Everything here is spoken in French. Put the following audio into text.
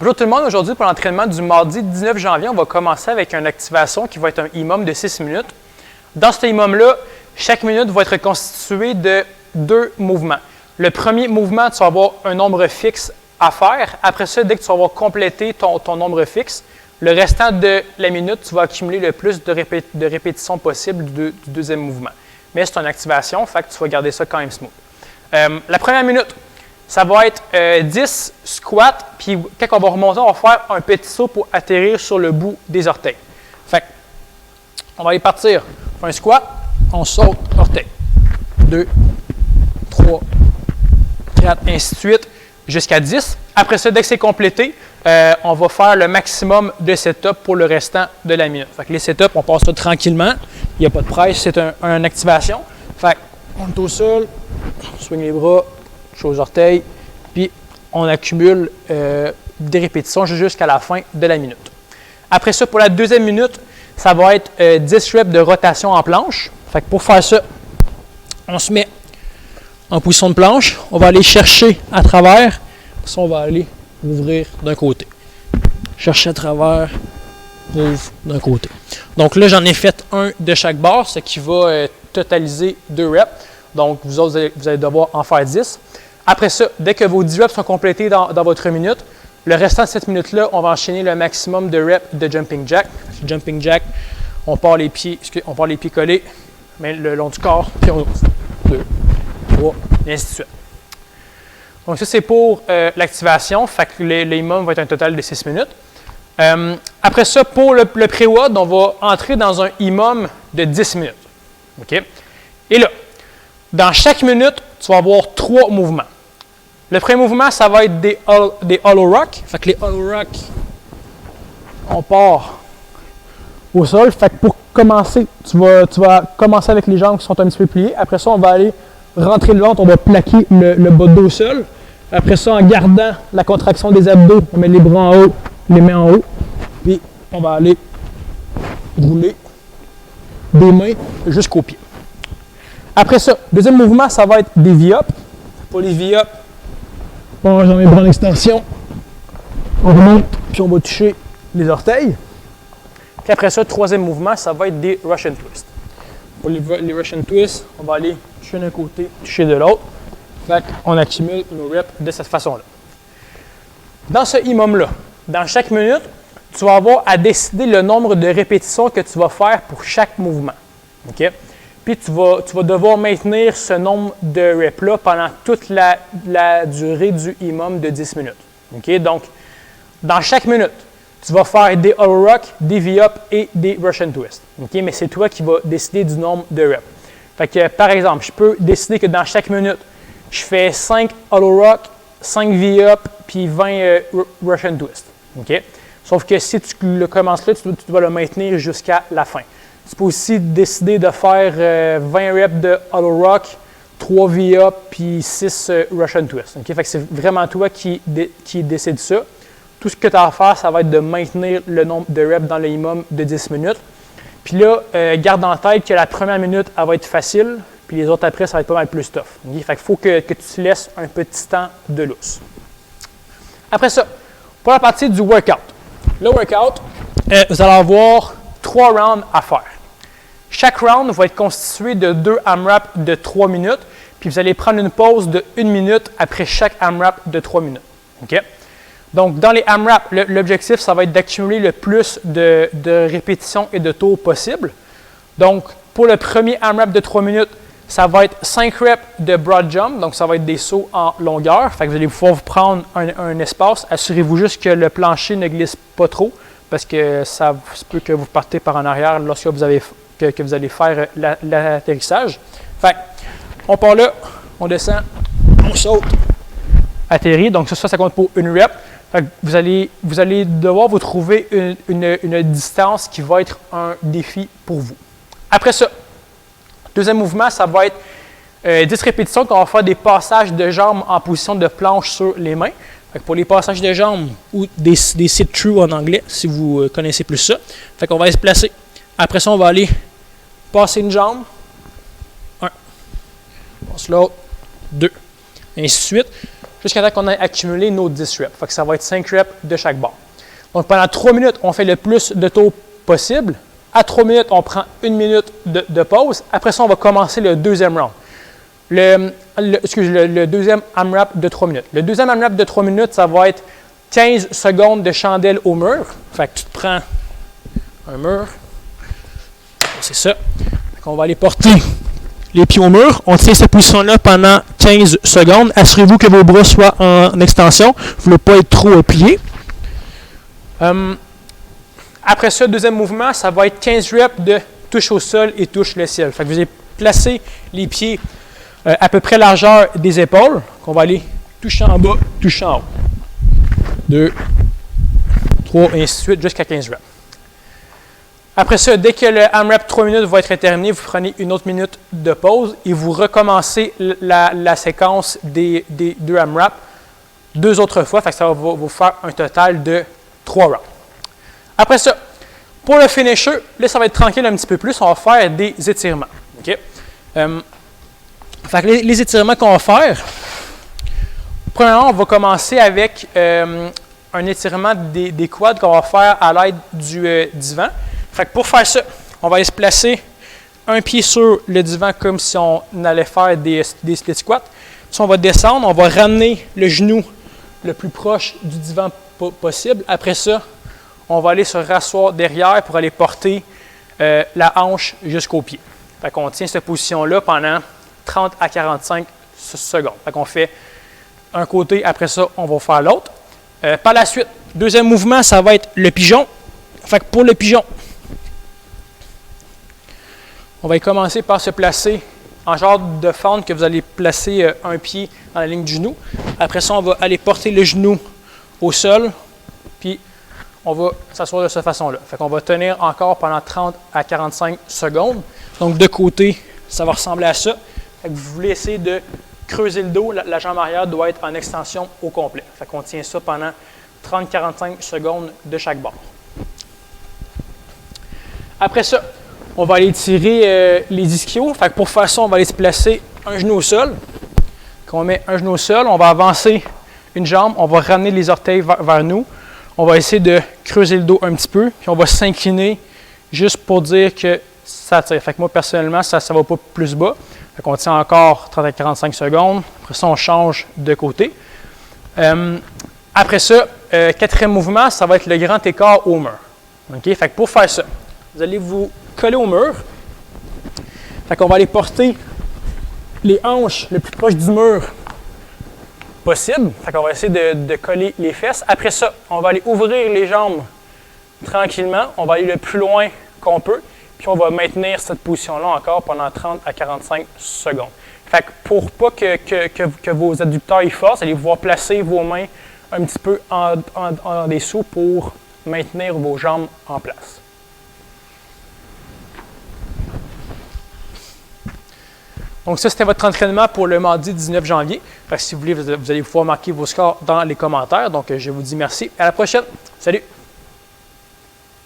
Bonjour tout le monde, aujourd'hui pour l'entraînement du mardi 19 janvier, on va commencer avec une activation qui va être un EMOM de 6 minutes. Dans ce EMOM-là, chaque minute va être constituée de 2 mouvements. Le premier mouvement, tu vas avoir un nombre fixe à faire. Après ça, dès que tu vas avoir complété ton nombre fixe, le restant de la minute, tu vas accumuler le plus de répétitions possible du deuxième mouvement. Mais c'est une activation, fait que tu vas garder ça quand même smooth. La première minute, ça va être 10 squats, puis quand on va remonter, on va faire un petit saut pour atterrir sur le bout des orteils. Fait que, on va aller partir. On fait un squat, on saute orteil. 2, 3, 4, ainsi de suite, jusqu'à 10. Après ça, dès que c'est complété, on va faire le maximum de setups pour le restant de la minute. Fait que les setups, on passe ça tranquillement. Il n'y a pas de presse, c'est une activation. Fait qu'on est au sol, on swing les bras, aux orteils, puis on accumule des répétitions jusqu'à la fin de la minute. Après ça, pour la deuxième minute, ça va être 10 reps de rotation en planche. Fait que pour faire ça, on se met en position de planche, on va aller chercher à travers, ça on va aller ouvrir d'un côté. Chercher à travers, ouvre d'un côté. Donc là, j'en ai fait un de chaque barre, ce qui va totaliser 2 reps. Donc, vous autres, vous allez devoir en faire 10. Après ça, dès que vos 10 reps sont complétés dans votre minute, le restant de cette minute-là, on va enchaîner le maximum de reps de jumping jack. Jumping jack, on part les pieds collés, mais le long du corps, puis on ouvre. 2, 3, et ainsi de suite. Donc, ça, c'est pour l'activation. Fait que l'EMOM va être un total de 6 minutes. Après ça, pour le pré-WOD, on va entrer dans un EMOM de 10 minutes. OK? Et là, dans chaque minute, tu vas avoir 3 mouvements. Le premier mouvement, ça va être des hollow rock. Fait que les hollow rock, on part au sol. Fait que pour commencer, tu vas commencer avec les jambes qui sont un petit peu pliées. Après ça, on va aller rentrer le ventre, on va plaquer le bas de dos au sol. Après ça, en gardant la contraction des abdos, on met les bras en haut, les mains en haut. Puis on va aller rouler des mains jusqu'aux pieds. Après ça, deuxième mouvement, ça va être des V-up. Pour les V-up, on va mes bras en extension. On remonte, puis on va toucher les orteils. Puis après ça, troisième mouvement, ça va être des Russian twists. Pour les Russian twists, on va aller toucher d'un côté, toucher de l'autre. Fait qu'on accumule nos reps de cette façon-là. Dans ce EMOM-là, dans chaque minute, tu vas avoir à décider le nombre de répétitions que tu vas faire pour chaque mouvement. OK? Puis tu vas devoir maintenir ce nombre de reps-là pendant toute la durée du EMOM de 10 minutes. Okay? Donc, dans chaque minute, tu vas faire des hollow rock, des V-up et des Russian twists. Okay? Mais c'est toi qui vas décider du nombre de reps. Fait que, par exemple, je peux décider que dans chaque minute, je fais 5 hollow rock, 5 V-up, puis 20 Russian twists. Okay? Sauf que si tu le commences là, tu dois le maintenir jusqu'à la fin. Tu peux aussi décider de faire 20 reps de hollow rock, 3 V-up puis 6 Russian twists. Okay? Fait que c'est vraiment toi qui décide ça. Tout ce que tu as à faire, ça va être de maintenir le nombre de reps dans le EMOM de 10 minutes. Puis là, garde en tête que la première minute, elle va être facile, puis les autres après, ça va être pas mal plus tough. Okay? Fait qu'il faut que tu laisses un petit temps de lousse. Après ça, pour la partie du workout. Le workout, vous allez avoir 3 rounds à faire. Chaque round va être constitué de 2 AMRAP de 3 minutes, puis vous allez prendre une pause de 1 minute après chaque AMRAP de 3 minutes. Okay? Donc, dans les AMRAP, l'objectif, ça va être d'accumuler le plus de répétitions et de tours possible. Donc, pour le premier AMRAP de 3 minutes, ça va être 5 reps de broad jump, donc ça va être des sauts en longueur. Fait que vous allez pouvoir vous prendre un espace. Assurez-vous juste que le plancher ne glisse pas trop, parce que ça se peut que vous partez par en arrière lorsque vous allez faire l'atterrissage. Fait on part là, on descend, on saute, atterrit. Donc ça compte pour une rep. Fait que vous allez devoir vous trouver une distance qui va être un défi pour vous. Après ça, deuxième mouvement, ça va être 10 répétitions qu'on va faire des passages de jambes en position de planche sur les mains. Fait que pour les passages de jambes ou des sit-through en anglais, si vous connaissez plus ça. Fait qu'on va se placer. Après ça, on va aller passer une jambe. 1. Passe l'autre. 2. Ainsi de suite. jusqu'à temps qu'on ait accumulé nos 10 reps. Fait que ça va être 5 reps de chaque barre. Donc, pendant 3 minutes, on fait le plus de tours possible. À 3 minutes, on prend 1 minute de pause. Après ça, on va commencer le deuxième round. Le deuxième AMRAP de 3 minutes. Le deuxième AMRAP de 3 minutes, ça va être 15 secondes de chandelle au mur. Fait que tu te prends un mur. C'est ça. On va aller porter les pieds au mur. On tient cette position-là pendant 15 secondes. Assurez-vous que vos bras soient en extension. Vous ne voulez pas être trop pliés. Après ça, le deuxième mouvement, ça va être 15 reps de touche au sol et touche le ciel. Fait que vous allez placer les pieds à peu près largeur des épaules. On va aller toucher en bas, toucher en haut. 2, 3, et ainsi de suite, jusqu'à 15 reps. Après ça, dès que le AMRAP 3 minutes va être terminé, vous prenez une autre minute de pause et vous recommencez la séquence des 2 AMRAP 2 autres fois. Fait que ça va vous faire un total de 3 rounds. Après ça, pour le finisher, là, ça va être tranquille un petit peu plus. On va faire des étirements. Okay? Fait que les étirements qu'on va faire, premièrement, on va commencer avec un étirement des quads qu'on va faire à l'aide du divan. Fait que pour faire ça, on va aller se placer un pied sur le divan comme si on allait faire des split squats. Si on va descendre, on va ramener le genou le plus proche du divan possible. Après ça, on va aller se rasseoir derrière pour aller porter la hanche jusqu'au pied. Fait qu'on tient cette position-là pendant 30 à 45 secondes. Fait qu'on fait un côté, après ça, on va faire l'autre. Par la suite, deuxième mouvement, ça va être le pigeon. Fait que pour le pigeon, on va commencer par se placer en genre de fente que vous allez placer un pied dans la ligne du genou. Après ça, on va aller porter le genou au sol, puis on va s'asseoir de cette façon-là. Fait qu'on va tenir encore pendant 30 à 45 secondes. Donc, de côté, ça va ressembler à ça. Fait que vous voulez essayer de creuser le dos. La jambe arrière doit être en extension au complet. Fait qu'on tient ça pendant 30-45 secondes de chaque bord. Après ça, on va aller tirer les ischios. Fait que pour faire ça, on va aller se placer un genou au sol. Quand on met un genou au sol, on va avancer une jambe, on va ramener les orteils vers nous. On va essayer de creuser le dos un petit peu, puis on va s'incliner juste pour dire que ça tire. Fait que moi, personnellement, ça ne va pas plus bas. Fait qu'on tient encore 30 à 45 secondes. Après ça, on change de côté. Après ça, quatrième mouvement, ça va être le grand écart au mur. Okay? Fait que pour faire ça, vous allez vous coller au mur. Fait qu'on va aller porter les hanches le plus proche du mur possible. Fait qu'on va essayer de coller les fesses. Après ça, on va aller ouvrir les jambes tranquillement. On va aller le plus loin qu'on peut. Puis on va maintenir cette position-là encore pendant 30 à 45 secondes. Fait que pour pas que vos adducteurs y forcent, allez pouvoir placer vos mains un petit peu en dessous pour maintenir vos jambes en place. Donc ça, c'était votre entraînement pour le mardi 19 janvier. Fait que si vous voulez, vous allez pouvoir marquer vos scores dans les commentaires. Donc je vous dis merci. À la prochaine. Salut!